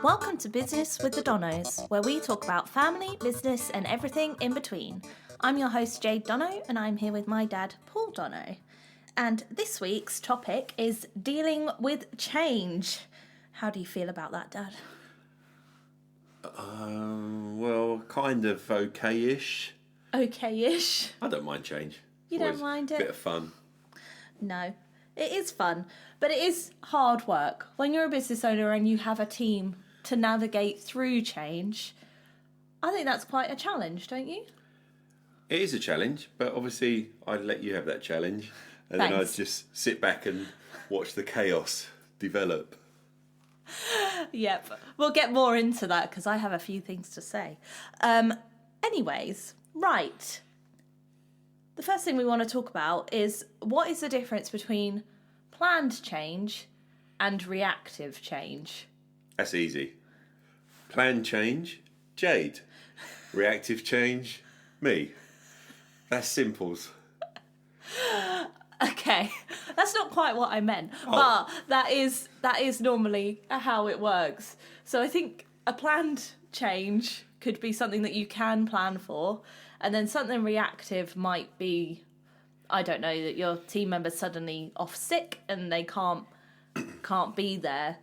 Welcome to Business with the Donnos, where we talk about family, business, and everything in between. I'm your host, Jade Donno, and I'm here with my dad, Paul Donno. And this week's topic is dealing with change. How do you feel about that, Dad? Well, kind of okay-ish. Okay-ish? I don't mind change. You don't mind it? Bit of fun. No, it is fun, but it is hard work. When you're a business owner and you have a team to navigate through change, I think that's quite a challenge, don't you? It is a challenge, but obviously I'd let you have that challenge, and then I'd just sit back and watch the chaos develop. Yep, we'll get more into that because I have a few things to say. Anyways, right. The first thing we want to talk about is what is the difference between planned change and reactive change? That's easy. Planned change, Jade. Reactive change, me. That's simples. Okay, that's not quite what I meant, but that is normally how it works. So I think a planned change could be something that you can plan for, and then something reactive might be, I don't know, that your team member's suddenly off sick and they can't be there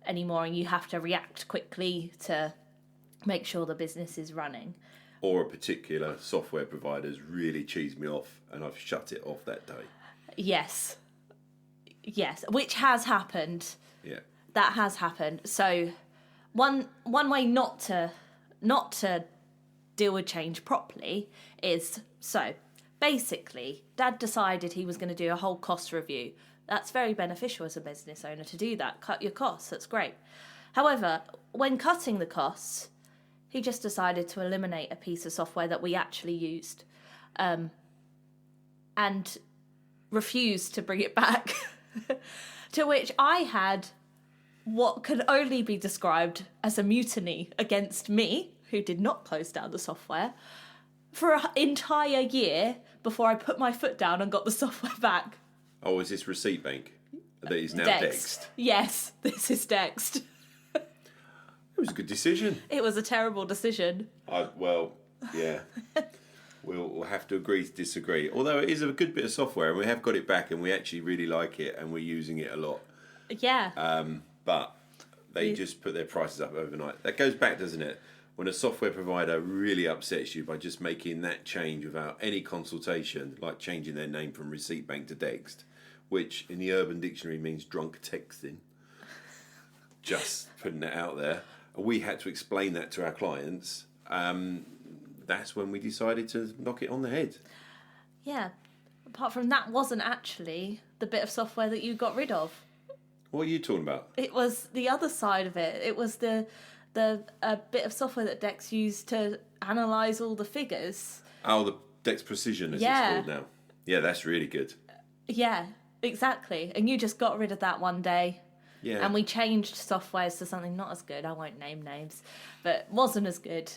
anymore, and you have to react quickly to make sure the business is running. Or a particular software provider's really cheesed me off and I've shut it off that day. Yes, which has happened. Yeah, that has happened. So one way not to deal with change properly is, so basically Dad decided he was going to do a whole cost review. That's very beneficial as a business owner to do that. Cut your costs, that's great. However, when cutting the costs, he just decided to eliminate a piece of software that we actually used, and refused to bring it back. To which I had what can only be described as a mutiny against me, who did not close down the software, for an entire year before I put my foot down and got the software back. Oh, is this Receipt Bank that is now Dext? Yes, this is Dext. It was a good decision. It was a terrible decision. Yeah. We'll have to agree to disagree. Although it is a good bit of software and we have got it back and we actually really like it and we're using it a lot. Yeah. But they just put their prices up overnight. That goes back, doesn't it? When a software provider really upsets you by just making that change without any consultation, like changing their name from Receipt Bank to Dext, which in the Urban Dictionary means drunk texting. Just putting it out there. We had to explain that to our clients. That's when we decided to knock it on the head. Yeah. Apart from that wasn't actually the bit of software that you got rid of. What are you talking about? It was the other side of it. It was the bit of software that Dex used to analyse all the figures. Oh, the Dex Precision, as it's called now. Yeah, that's really good. Yeah, exactly. And you just got rid of that one day. Yeah. And we changed softwares to something not as good. I won't name names, but wasn't as good.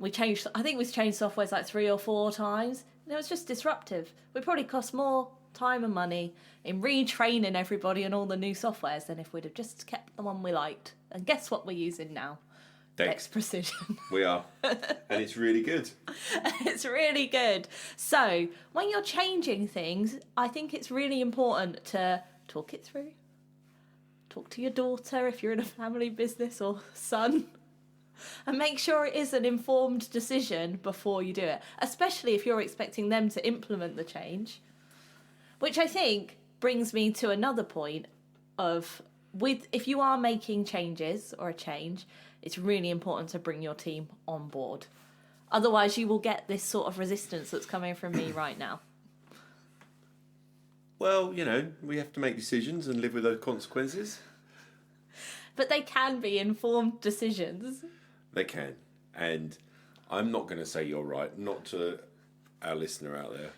I think we've changed softwares like 3 or 4 times. And it was just disruptive. We probably cost more time and money in retraining everybody on all the new softwares than if we'd have just kept the one we liked. And guess what we're using now? Dex Precision. We are. And it's really good. It's really good. So when you're changing things, I think it's really important to talk it through. Talk to your daughter if you're in a family business, or son. And make sure it is an informed decision before you do it, especially if you're expecting them to implement the change. Which I think brings me to another point of, if you are making changes or a change, it's really important to bring your team on board. Otherwise you will get this sort of resistance that's coming from me right now. Well, we have to make decisions and live with those consequences. But they can be informed decisions. They can. And I'm not going to say you're right, not to our listener out there.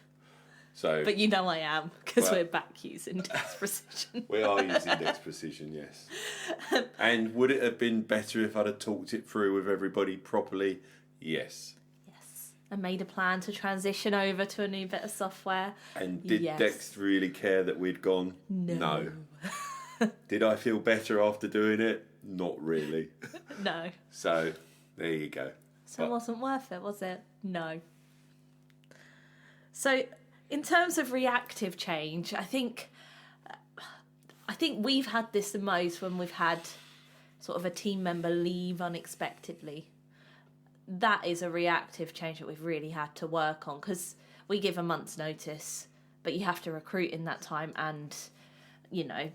So, but you know I am, because we're back using Dex Precision. We are using Dex Precision, yes. And would it have been better if I'd have talked it through with everybody properly? Yes. Yes. And made a plan to transition over to a new bit of software. And did Dex really care that we'd gone? No. Did I feel better after doing it? Not really. No. So there you go. So it wasn't worth it, was it? No. So in terms of reactive change, I think we've had this the most when we've had sort of a team member leave unexpectedly. That is a reactive change that we've really had to work on, because we give a month's notice, but you have to recruit in that time and,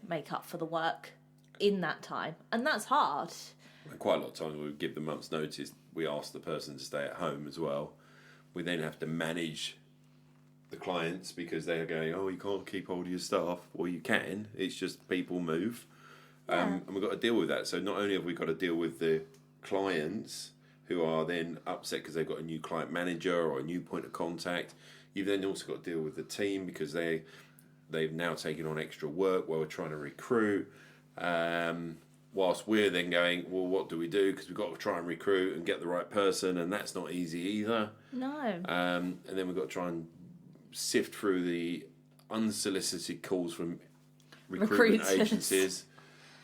make up for the work in that time. And that's hard. And quite a lot of times we give the month's notice, we ask the person to stay at home as well. We then have to manage the clients because they are going, oh, you can't keep hold of your staff. Well, you can. It's just people move. And we've got to deal with that. So not only have we got to deal with the clients who are then upset because they've got a new client manager or a new point of contact, you've then also got to deal with the team because they've now taken on extra work while we're trying to recruit. Whilst we're then going, well, what do we do? Because we've got to try and recruit and get the right person, and that's not easy either. No. And then we've got to try and sift through the unsolicited calls from recruitment agencies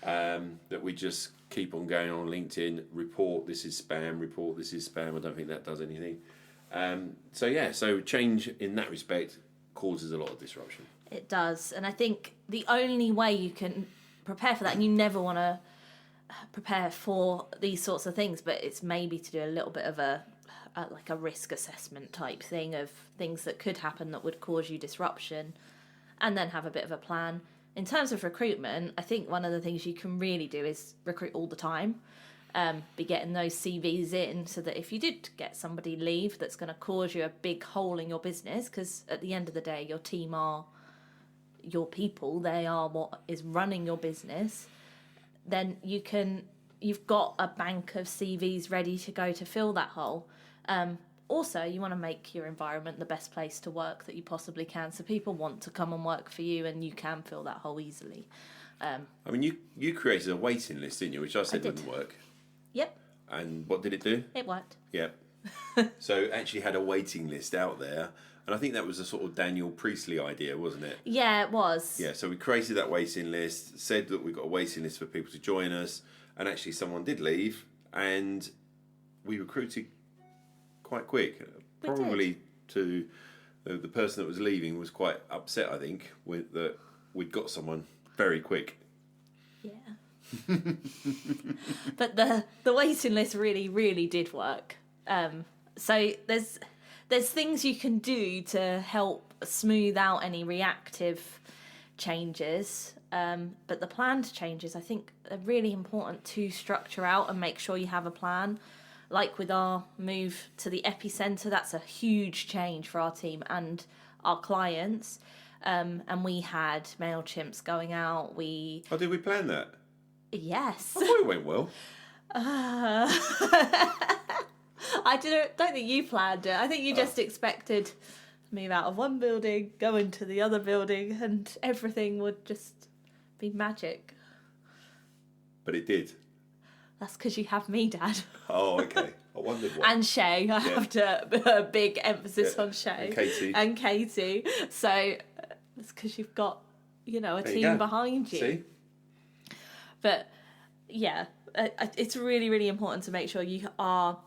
that we just keep on going on LinkedIn, report this is spam, I don't think that does anything. So change in that respect causes a lot of disruption. It does. And I think the only way you can prepare for that, and you never want to prepare for these sorts of things, but it's maybe to do a little bit of a risk assessment type thing of things that could happen that would cause you disruption, and then have a bit of a plan. In terms of recruitment, I think one of the things you can really do is recruit all the time. Be getting those CVs in so that if you did get somebody leave that's going to cause you a big hole in your business, because at the end of the day, your team are your people, they are what is running your business, then you've got a bank of CVs ready to go to fill that hole. Also, you want to make your environment the best place to work that you possibly can, so people want to come and work for you, and you can fill that hole easily. I mean, you created a waiting list, didn't you? Which I said wouldn't work. Yep. And what did it do? It worked. Yep. So actually had a waiting list out there, and I think that was a sort of Daniel Priestley idea, wasn't it? Yeah, it was. Yeah, so we created that waiting list, said that we've got a waiting list for people to join us, and actually someone did leave, and we recruited quite quick. Probably to the person that was leaving was quite upset, I think, with that we'd got someone very quick. Yeah. But the waiting list really, really did work. So there's things you can do to help smooth out any reactive changes. But the planned changes, I think, are really important to structure out and make sure you have a plan. Like with our move to the epicenter, that's a huge change for our team and our clients. And we had MailChimps going out. Oh, did we plan that? Yes. I thought it went well. I don't think you planned it. I think you just expected to move out of one building, go into the other building, and everything would just be magic. But it did. That's because you have me, Dad. Oh, okay. I wondered why. And Shay. I have to a big emphasis on Shay. And Katie. So it's because you've got, a team behind you. See? But yeah, it's really, really important to make sure you are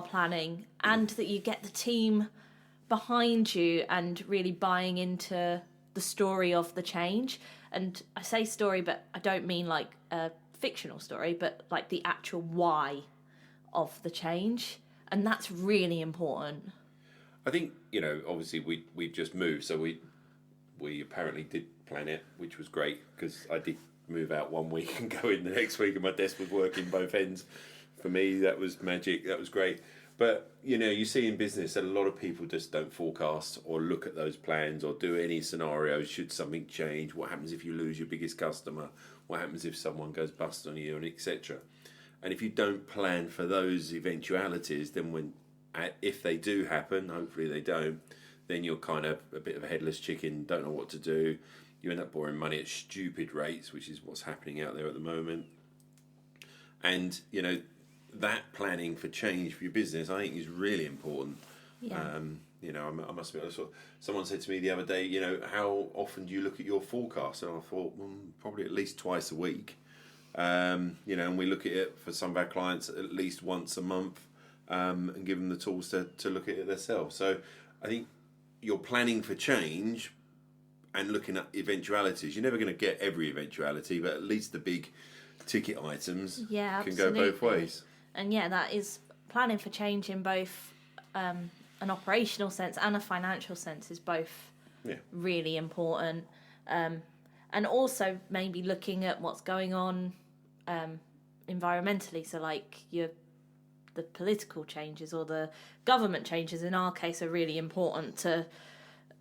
planning and that you get the team behind you and really buying into the story of the change. And I say story, but I don't mean like a fictional story, but like the actual why of the change. And that's really important. I think, obviously we've just moved, so we apparently did plan it, which was great because I did move out one week and go in the next week and my desk was working both ends. For me, that was magic. That was great. But, you see in business that a lot of people just don't forecast or look at those plans or do any scenarios. Should something change? What happens if you lose your biggest customer? What happens if someone goes bust on you, and etc. And if you don't plan for those eventualities, then if they do happen, hopefully they don't, then you're kind of a bit of a headless chicken, don't know what to do. You end up borrowing money at stupid rates, which is what's happening out there at the moment. And, that planning for change for your business, I think, is really important. Yeah. I must admit, someone said to me the other day, how often do you look at your forecast? And I thought, probably at least twice a week. And we look at it for some of our clients at least once a month, and give them the tools to look at it themselves. So I think you're planning for change and looking at eventualities. You're never going to get every eventuality, but at least the big ticket items can go both ways. And that is planning for change in both an operational sense and a financial sense is both really important. And also maybe looking at what's going on environmentally. So like the political changes or the government changes in our case are really important to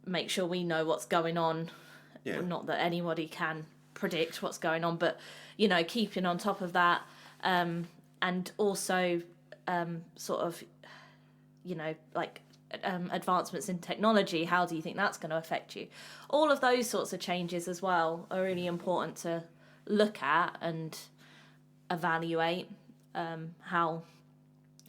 make sure we know what's going on. Not that anybody can predict what's going on, but keeping on top of that, and also advancements in technology. How do you think that's going to affect you? All of those sorts of changes as well are really important to look at and evaluate how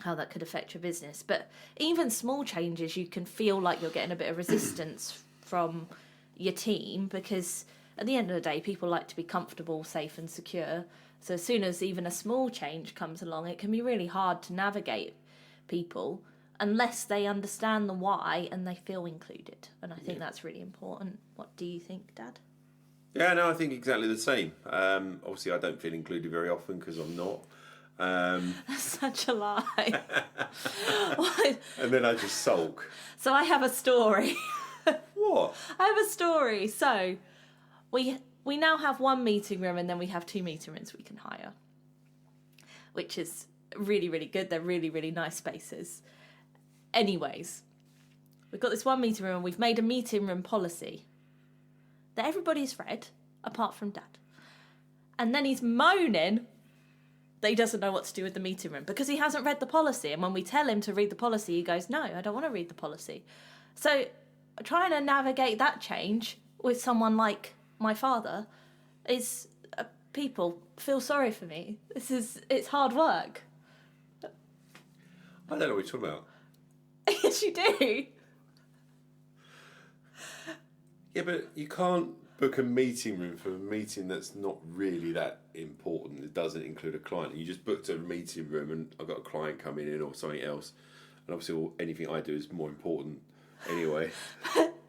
that could affect your business. But even small changes, you can feel like you're getting a bit of resistance from your team, because at the end of the day, people like to be comfortable, safe and secure. So as soon as even a small change comes along, it can be really hard to navigate people unless they understand the why and they feel included. And I think that's really important. What do you think, Dad? Yeah, no, I think exactly the same. Obviously, I don't feel included very often because I'm not. That's such a lie. And then I just sulk. So I have a story. What? I have a story. So we now have one meeting room and then we have 2 meeting rooms we can hire, which is really, really good. They're really, really nice spaces. Anyways, we've got this one meeting room and we've made a meeting room policy that everybody's read, apart from Dad. And then he's moaning that he doesn't know what to do with the meeting room because he hasn't read the policy. And when we tell him to read the policy, he goes, no, I don't want to read the policy. So trying to navigate that change with someone like my father is, people feel sorry for me. It's hard work. I don't know what you're talking about. Yes, you do. Yeah, but you can't book a meeting room for a meeting that's not really that important. It doesn't include a client. You just booked a meeting room and I've got a client coming in or something else. And obviously anything I do is more important anyway.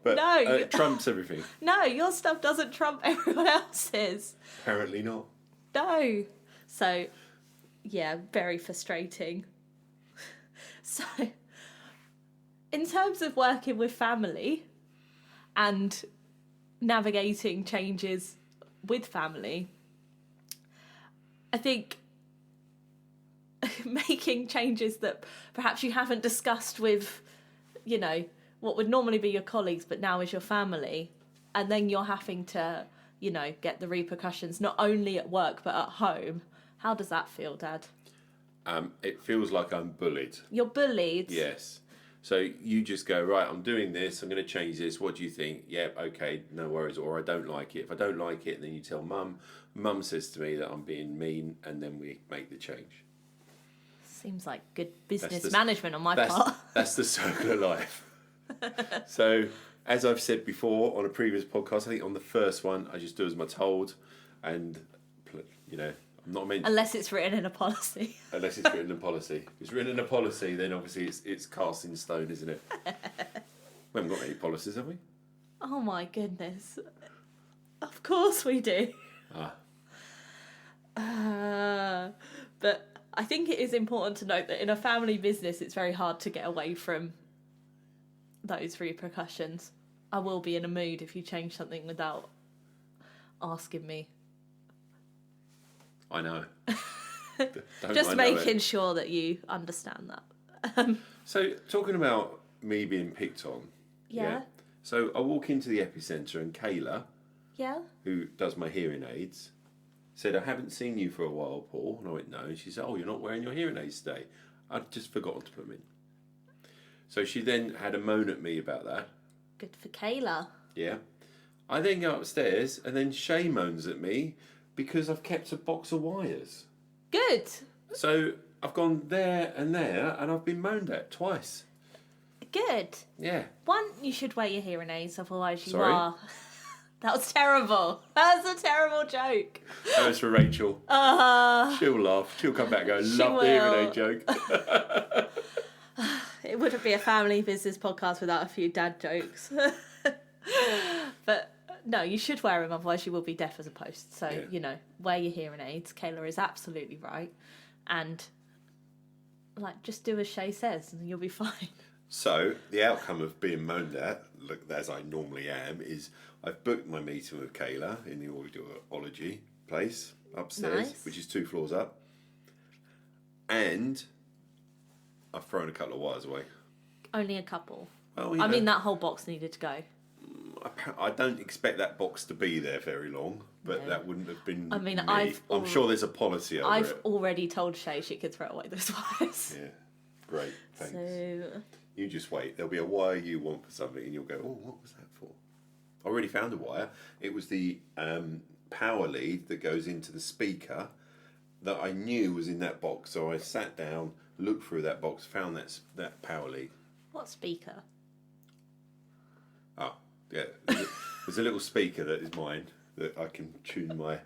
But no, it trumps everything. No, your stuff doesn't trump everyone else's. Apparently not. No. So, yeah, very frustrating. So, in terms of working with family and navigating changes with family, I think making changes that perhaps you haven't discussed with, what would normally be your colleagues, but now is your family, and then you're having to, get the repercussions not only at work but at home. How does that feel, Dad? It feels like I'm bullied. You're bullied? Yes. So you just go, right, I'm doing this, I'm going to change this, what do you think? Yep, okay, no worries, or I don't like it. If I don't like it, then you tell Mum. Mum says to me that I'm being mean, and then we make the change. Seems like good business management on my part. That's the circle of life. So, as I've said before on a previous podcast, I think on the first one, I just do as I'm told, and, I'm not meant... Unless it's written in a policy. Unless it's written in a policy. If it's written in a policy, then obviously it's cast in stone, isn't it? We haven't got any policies, have we? Oh my goodness. Of course we do. But I think it is important to note that in a family business, it's very hard to get away from those repercussions. I will be in a mood if you change something without asking me. I know. Just making sure that you understand that. So, talking about me being picked on. Yeah. So, I walk into the epicentre and Kayla, who does my hearing aids, said, I haven't seen you for a while, Paul. And I went, no. And she said, oh, you're not wearing your hearing aids today. I'd just forgotten to put them in. So, she then had a moan at me about that. Good for Kayla. Yeah. I then go upstairs and then Shay moans at me because I've kept a box of wires. Good. So I've gone there and I've been moaned at twice. Good. Yeah. One, you should wear your hearing aids, otherwise you Sorry? are. That was terrible. That was a terrible joke. That was for Rachel. She'll laugh. She'll come back and go, love the hearing aid joke. It wouldn't be a family business podcast without a few dad jokes. But no, you should wear them, otherwise you will be deaf as a post. So, wear your hearing aids. Kayla is absolutely right. And, just do as Shay says and you'll be fine. So, the outcome of being moaned at, as I normally am, is I've booked my meeting with Kayla in the audiology place upstairs, which is 2 floors up. And I've thrown a couple of wires away. Only a couple. Well, I mean, that whole box needed to go. I don't expect that box to be there very long, but that wouldn't have been me. I'm sure there's a policy over I've already told Shay she could throw away those wires. Yeah, great, thanks. So... You just wait. There'll be a wire you want for something and you'll go, oh, what was that for? I already found a wire. It was the power lead that goes into the speaker that I knew was in that box. So I sat down, looked through that box, found that power lead. What speaker? Oh, yeah. There's a little speaker that is mine that I can tune my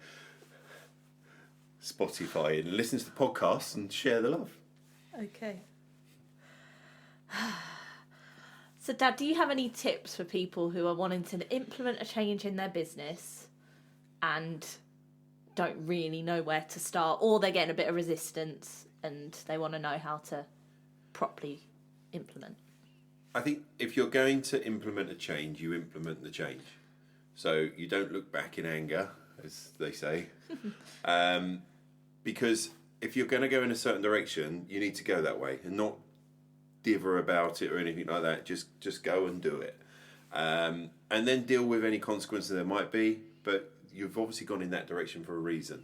Spotify in and listen to the podcast and share the love. Okay. So, Dad, do you have any tips for people who are wanting to implement a change in their business and don't really know where to start, or they're getting a bit of resistance and they want to know how to properly implement? I think if you're going to implement a change, you implement the change. So you don't look back in anger, as they say. Because if you're going to go in a certain direction, you need to go that way and not dither about it or anything like that. Just go and do it. And then deal with any consequences there might be, but you've obviously gone in that direction for a reason.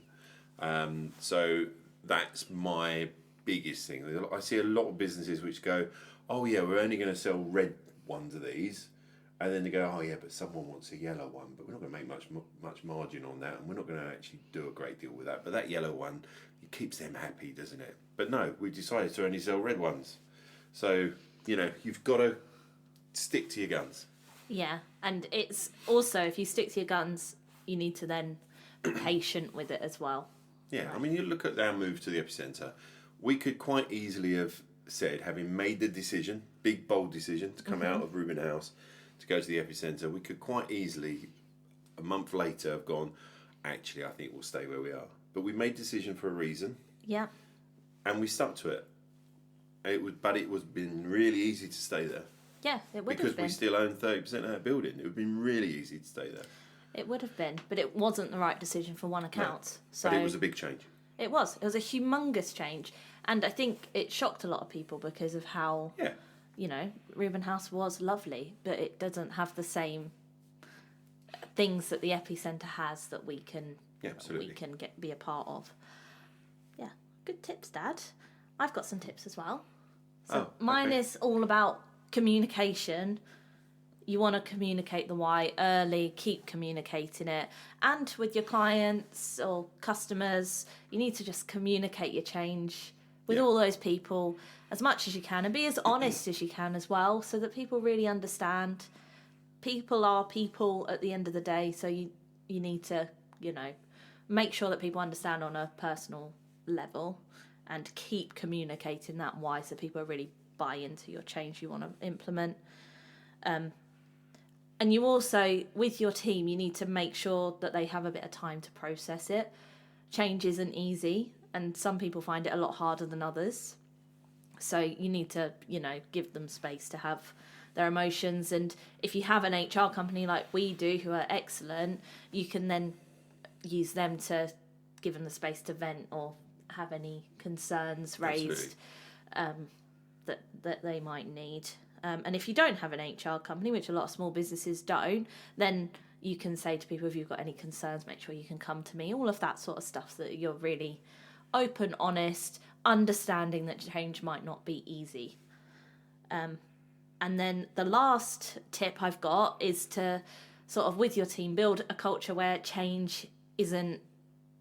So that's my biggest thing. I see a lot of businesses which go, oh yeah, we're only going to sell red ones of these. And then they go, oh yeah, but someone wants a yellow one, but we're not going to make much margin on that, and we're not going to actually do a great deal with that. But that yellow one, it keeps them happy, doesn't it? But no, we decided to only sell red ones. So, you've got to stick to your guns. Yeah, and it's also, if you stick to your guns, you need to then be patient with it as well. Yeah, right. I mean, you look at our move to the epicentre. We could quite easily have said, having made the decision, big, bold decision, to come out of Reuben House to go to the epicentre, we could quite easily, a month later, have gone, actually, I think we'll stay where we are. But we made the decision for a reason. Yeah. And we stuck to it. It was been really easy to stay there. Yeah, it would have been. Because we still own 30% of that building. It would have been really easy to stay there. It would have been, but it wasn't the right decision for one account. No, so but it was a big change. It was. It was a humongous change. And I think it shocked a lot of people because of how, Reuben House was lovely, but it doesn't have the same things that the epicentre has that we can be a part of. Yeah, good tips, Dad. I've got some tips as well. So mine is all about communication. You want to communicate the why early, keep communicating it. And with your clients or customers, you need to just communicate your change with all those people as much as you can and be as honest as you can as well, so that people really understand. People are people at the end of the day, so you need to, make sure that people understand on a personal level and keep communicating that why, so people really buy into your change you want to implement. And you also, with your team, you need to make sure that they have a bit of time to process it. Change isn't easy, and some people find it a lot harder than others. So you need to, give them space to have their emotions. And if you have an HR company like we do, who are excellent, you can then use them to give them the space to vent or have any concerns raised that they might need. And if you don't have an HR company, which a lot of small businesses don't, then you can say to people, if you've got any concerns, make sure you can come to me. All of that sort of stuff, so that you're really open, honest, understanding that change might not be easy. And then the last tip I've got is to sort of, with your team, build a culture where change isn't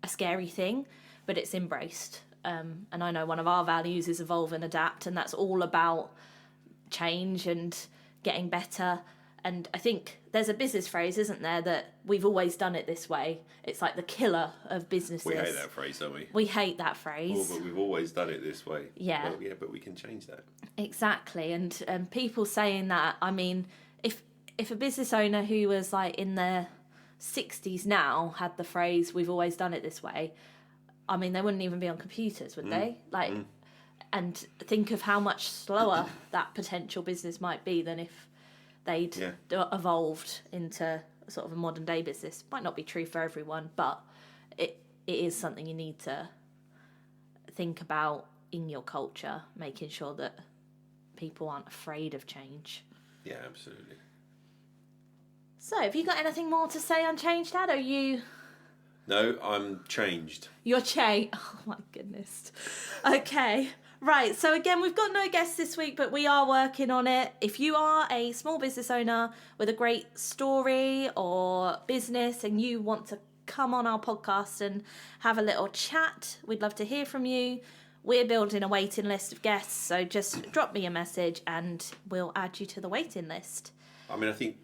a scary thing, but it's embraced. And I know one of our values is evolve and adapt, and that's all about change and getting better. And I think there's a business phrase, isn't there, that we've always done it this way. It's like the killer of businesses. We hate that phrase, don't we? We hate that phrase. Oh, but we've always done it this way. Yeah. Well, yeah, but we can change that. Exactly. And people saying that, I mean, if a business owner who was like in their 60s now had the phrase, we've always done it this way, I mean, they wouldn't even be on computers, would they? And think of how much slower that potential business might be than if they'd evolved into sort of a modern day business. Might not be true for everyone, but it is something you need to think about in your culture, making sure that people aren't afraid of change. Yeah, absolutely. So, have you got anything more to say on change, Dad? Or you... No, I'm changed. You're changed. Oh my goodness. Okay. Right, so again, we've got no guests this week, but we are working on it. If you are a small business owner with a great story or business and you want to come on our podcast and have a little chat, we'd love to hear from you. We're building a waiting list of guests, so just drop me a message and we'll add you to the waiting list. I mean, I think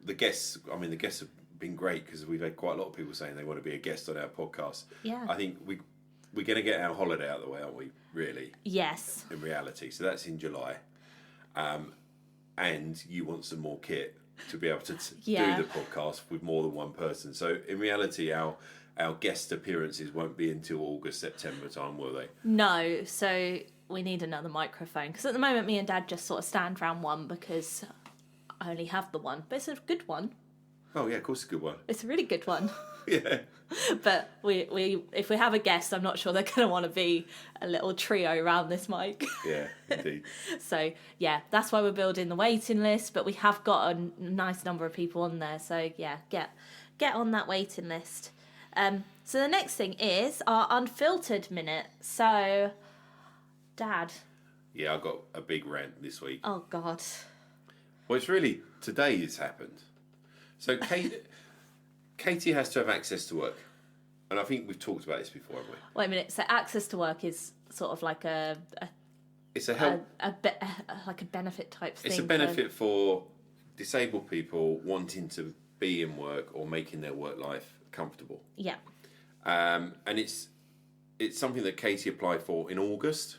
the guests have been great because we've had quite a lot of people saying they want to be a guest on our podcast. Yeah. I think we're going to get our holiday out of the way, aren't we, really? Yes. In reality. So that's in July. And you want some more kit to be able to do the podcast with more than one person. So in reality, our guest appearances won't be until August, September time, will they? No, so we need another microphone. Because at the moment, me and Dad just sort of stand around one because I only have the one. But it's a good one. Oh, yeah, of course it's a good one. It's a really good one. Yeah. But we if we have a guest, I'm not sure they're going to want to be a little trio around this mic. Yeah, indeed. So, yeah, that's why we're building the waiting list. But we have got a nice number of people on there. So, yeah, get on that waiting list. So the next thing is our Unfiltered Minute. So, Dad. Yeah, I've got a big rant this week. Oh, God. Well, it's really, today it's happened. So Katie has to have access to work. And I think we've talked about this before, haven't we? Wait a minute. So access to work is sort of like it's a help. Like a benefit type thing. It's a benefit for disabled people wanting to be in work or making their work life comfortable. Yeah. And it's something that Katie applied for in August.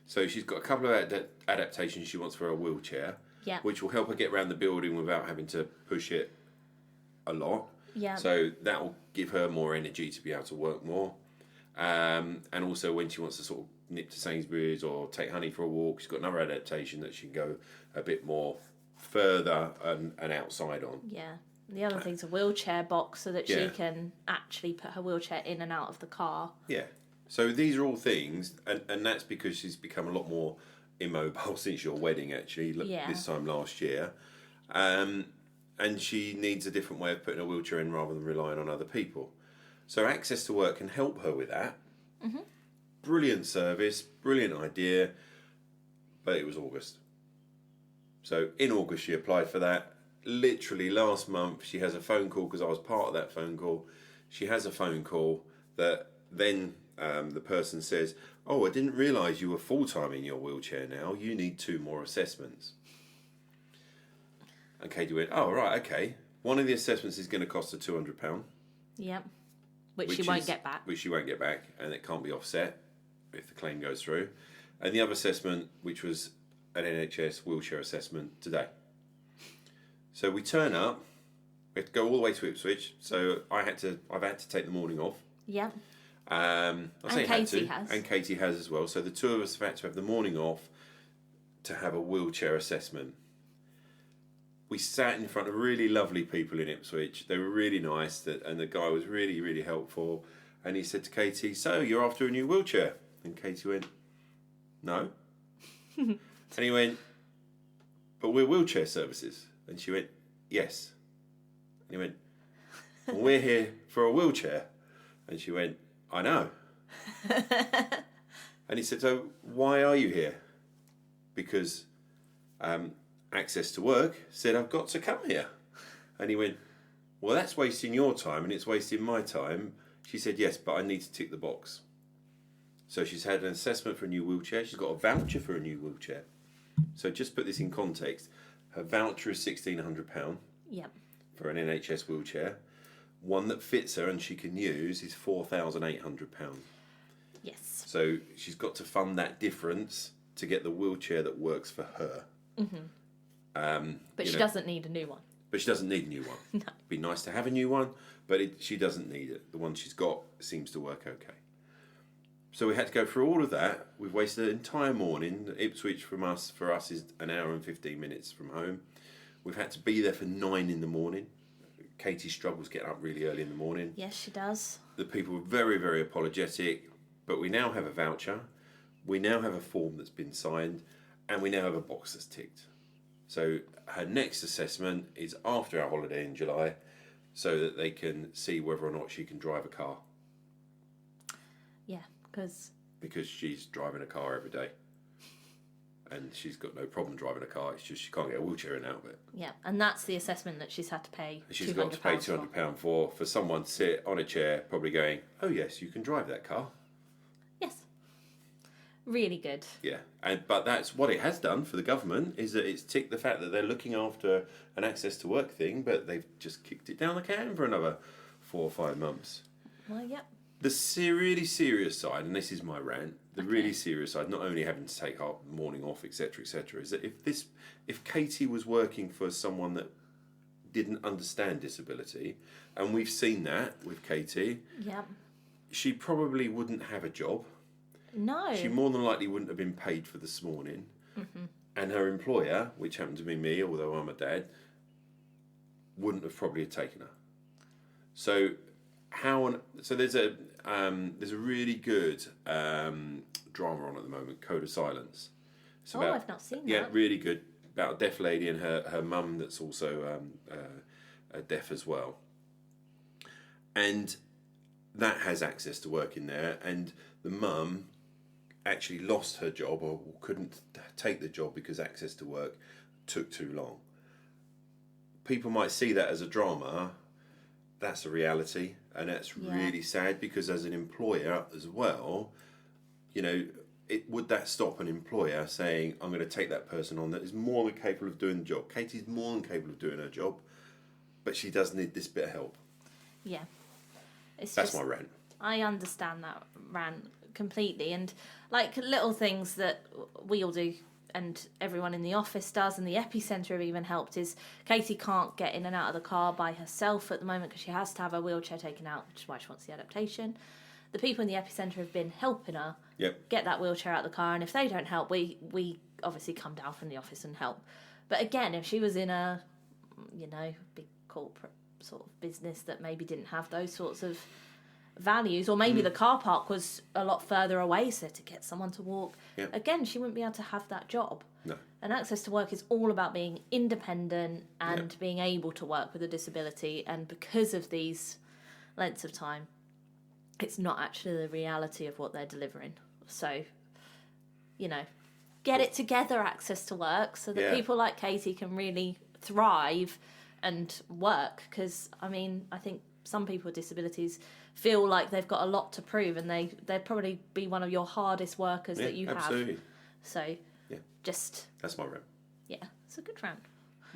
So she's got a couple of adaptations she wants for her wheelchair. Yeah. Which will help her get around the building without having to push it a lot. Yeah. So that will give her more energy to be able to work more. And also when she wants to sort of nip to Sainsbury's or take Honey for a walk, she's got another adaptation that she can go a bit more further and outside on. Yeah. The other thing's a wheelchair box so that she can actually put her wheelchair in and out of the car. Yeah. So these are all things, and that's because she's become a lot more immobile since your wedding, actually, this time last year. And she needs a different way of putting a wheelchair in rather than relying on other people. So access to work can help her with that. Mm-hmm. Brilliant service, brilliant idea, but it was August. So in August she applied for that. Literally last month she has a phone call, because I was part of that phone call. She has a phone call that then the person says, oh, I didn't realise you were full-time in your wheelchair now. You need 2 more assessments. And Katie went, oh, right, okay. One of the assessments is going to cost her £200. Yep. Which she won't get back. Which she won't get back, and it can't be offset if the claim goes through. And the other assessment, which was an NHS wheelchair assessment, today. So we turn up. We have to go all the way to Ipswich. So I've had to take the morning off. Yep. And Katie has. And Katie has as well. So the two of us have had to have the morning off to have a wheelchair assessment. We sat in front of really lovely people in Ipswich. They were really nice, and the guy was really, really helpful. And he said to Katie, so you're after a new wheelchair? And Katie went, no. And he went, but we're wheelchair services. And she went, yes. And he went, well, we're here for a wheelchair. And she went, I know. And he said, so why are you here? Because Access to Work said, I've got to come here. And he went, well, that's wasting your time and it's wasting my time. She said, yes, but I need to tick the box. So she's had an assessment for a new wheelchair. She's got a voucher for a new wheelchair. So just put this in context. Her voucher is £1,600 Yep. for an NHS wheelchair. One that fits her and she can use is £4,800. Yes. So she's got to fund that difference to get the wheelchair that works for her. But she doesn't need a new one. But she doesn't need a new one. No. It'd be nice to have a new one, but she doesn't need it. The one she's got seems to work okay. So we had to go through all of that. We've wasted an entire morning. Ipswich for us is an hour and 15 minutes from home. We've had to be there for 9 in the morning. Katie struggles getting up really early in the morning. Yes, she does. The people were very, very apologetic, but we now have a voucher. We now have a form that's been signed, and we now have a box that's ticked. So her next assessment is after our holiday in July, so that they can see whether or not she can drive a car. Yeah, because she's driving a car every day. And she's got no problem driving a car. It's just she can't get a wheelchair in and out of it. Yeah, and that's the assessment that she's had to pay. And she's got to pay £200 for someone to sit on a chair, probably going, "Oh yes, you can drive that car." Yes, really good. Yeah, but that's what it has done for the government, is that it's ticked the fact that they're looking after an access to work thing, but they've just kicked it down the can for another 4 or 5 months. Well, yeah. The really serious side, and this is my rant, the really serious side, not only having to take our morning off, etc., is that if Katie was working for someone that didn't understand disability, and we've seen that with Katie, Yeah. she probably wouldn't have a job. No. She more than likely wouldn't have been paid for this morning. And her employer, which happened to be me, although I'm a dad, wouldn't have probably taken her. So there's a really good drama on at the moment, Code of Silence. It's about, I've not seen that. Yeah, really good, about a deaf lady and her mum that's also deaf as well. And that has access to work in there, and the mum actually lost her job or couldn't take the job because access to work took too long. People might see that as a drama. That's a reality, and that's really sad, because as an employer as well, would that stop an employer saying, "I'm going to take that person on that is more than capable of doing the job"? Katie's more than capable of doing her job, but she does need this bit of help. Yeah. That's my rant. I understand that rant completely, and like little things that we all do and everyone in the office does, and the epicentre have even helped, is Katie can't get in and out of the car by herself at the moment because she has to have her wheelchair taken out, which is why she wants the adaptation. The people in the epicentre have been helping her get that wheelchair out of the car, and if they don't help, we obviously come down from the office and help. But again, if she was in a big corporate sort of business that maybe didn't have those sorts of values, or maybe the car park was a lot further away, so to get someone to walk, again, she wouldn't be able to have that job. No. And access to work is all about being independent and being able to work with a disability, and because of these lengths of time, it's not actually the reality of what they're delivering. So, get it together, access to work, so that people like Katie can really thrive and work, because I think some people with disabilities feel like they've got a lot to prove, and they'd probably be one of your hardest workers that you absolutely. have. So That's my rant. Yeah, it's a good rant.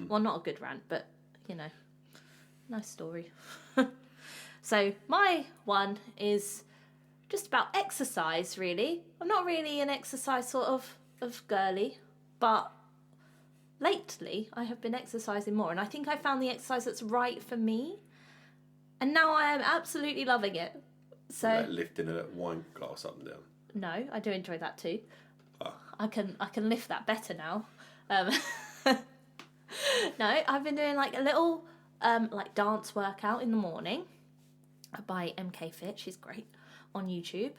Well, not a good rant, but nice story. So my one is just about exercise, really. I'm not really an exercise sort of girly, but lately I have been exercising more, and I think I found the exercise that's right for me. And now I am absolutely loving it. So like lifting a wine glass up and down. No, I do enjoy that too. I can lift that better now. No, I've been doing like a little dance workout in the morning by MK Fit. She's great on YouTube.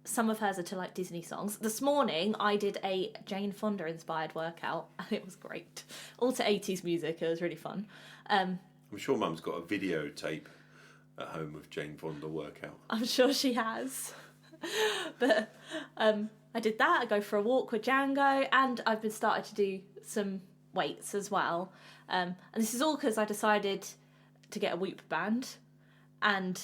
Some of hers are to like Disney songs. This morning I did a Jane Fonda inspired workout, and it was great. All to 80s music. It was really fun. I'm sure Mum's got a videotape at home of Jane Fonda workout. I'm sure she has. But I did that. I go for a walk with Django, and I've been started to do some weights as well. And this is all because I decided to get a Whoop band, and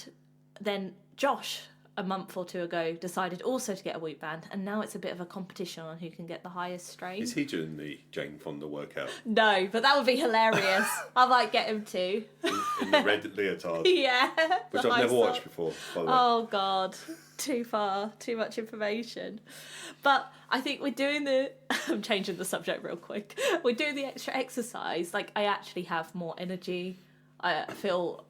then Josh a month or two ago decided also to get a Whoop band, and now it's a bit of a competition on who can get the highest strain. Is he doing the Jane Fonda workout? No, but that would be hilarious. I might get him to. In the red leotard? Yeah. Which I've never watched before, by the way. Oh, God. Too far. Too much information. But I think we're doing the... I'm changing the subject real quick. We're doing the extra exercise. Like, I actually have more energy. I feel,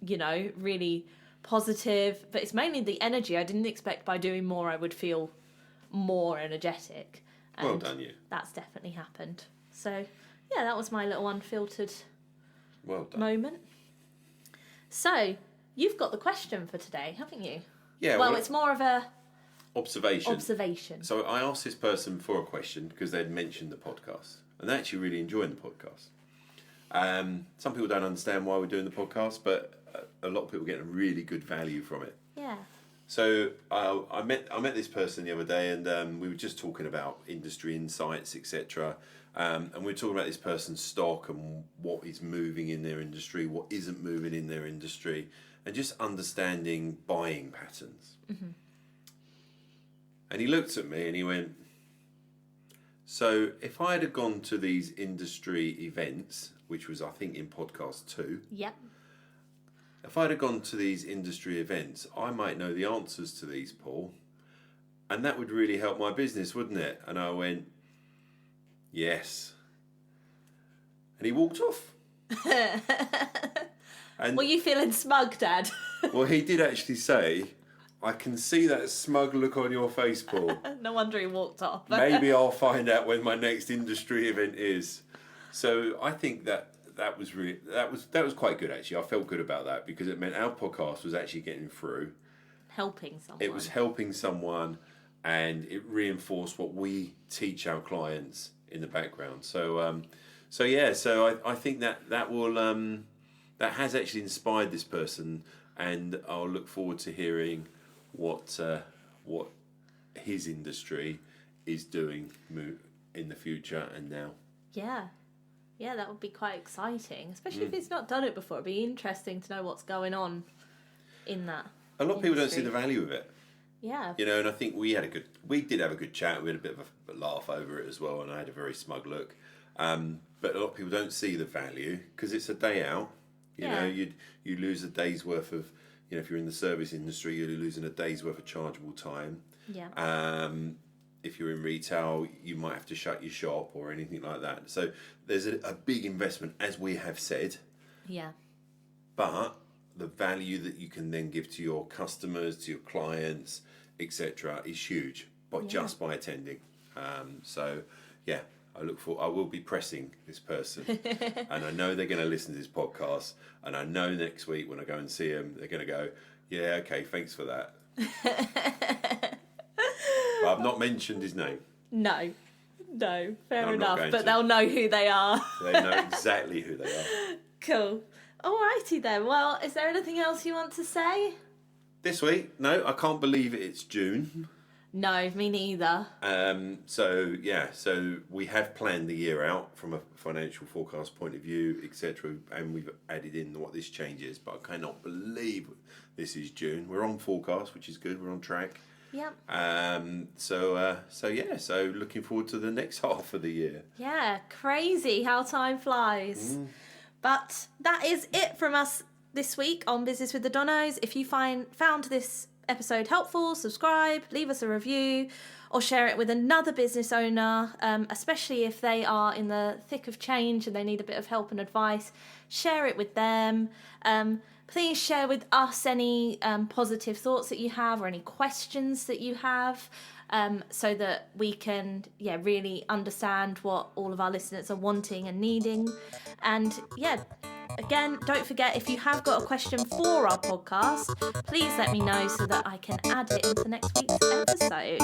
really positive. But it's mainly the energy. I didn't expect by doing more I would feel more energetic. And well done, you. That's definitely happened. So, yeah, that was my little unfiltered moment. So, you've got the question for today, haven't you? Yeah. Well, it's more of a... Observation. So I asked this person for a question because they'd mentioned the podcast. And they're actually really enjoying the podcast. Some people don't understand why we're doing the podcast, but a lot of people get a really good value from it. Yeah. So I met this person the other day, and we were just talking about industry insights, etc. And we were talking about this person's stock and what is moving in their industry, what isn't moving in their industry, and just understanding buying patterns. Mm-hmm. And he looked at me and he went, so if I had gone to these industry events, which was I think in podcast 2. Yep. If I'd have gone to these industry events, I might know the answers to these, Paul. And that would really help my business, wouldn't it? And I went, yes. And he walked off. And, were you feeling smug, Dad? well, he did actually say, I can see that smug look on your face, Paul. No wonder he walked off. Maybe I'll find out when my next industry event is. So I think that was quite good, actually. I felt good about that because it meant our podcast was actually getting through. Helping someone. It was helping someone, and it reinforced what we teach our clients in the background. So I think that will that has actually inspired this person, and I'll look forward to hearing what his industry is doing in the future and now. Yeah, that would be quite exciting, especially if he's not done it before. It'd be interesting to know what's going on in that. A lot of people don't see the value of it. Yeah. And I think we did have a good chat. We had a bit of a laugh over it as well, and I had a very smug look. But a lot of people don't see the value because it's a day out. You lose a day's worth of, if you're in the service industry, you're losing a day's worth of chargeable time. Yeah. If you're in retail, you might have to shut your shop or anything like that. So there's a big investment, as we have said. Yeah. But the value that you can then give to your customers, to your clients, etc., is huge. Just by attending. I will be pressing this person, and I know they're going to listen to this podcast, and I know next week when I go and see them, they're going to go, yeah, okay, thanks for that. But I've not mentioned his name. No, fair enough. But they'll know who they are. They know exactly who they are. Cool. Alrighty then. Well, is there anything else you want to say? This week? No, I can't believe it's June. No, me neither. So we have planned the year out from a financial forecast point of view, etc., and we've added in what this change is, but I cannot believe this is June. We're on forecast, which is good. We're on track. Yep. So looking forward to the next half of the year. Yeah, crazy how time flies. But that is it from us this week on Business with the Donnos. If you found this episode helpful, subscribe, leave us a review, or share it with another business owner, especially if they are in the thick of change and they need a bit of help and advice. Share it with them. Please share with us any positive thoughts that you have or any questions that you have, so that we can really understand what all of our listeners are wanting and needing. And again, don't forget, if you have got a question for our podcast, please let me know so that I can add it into next week's episode.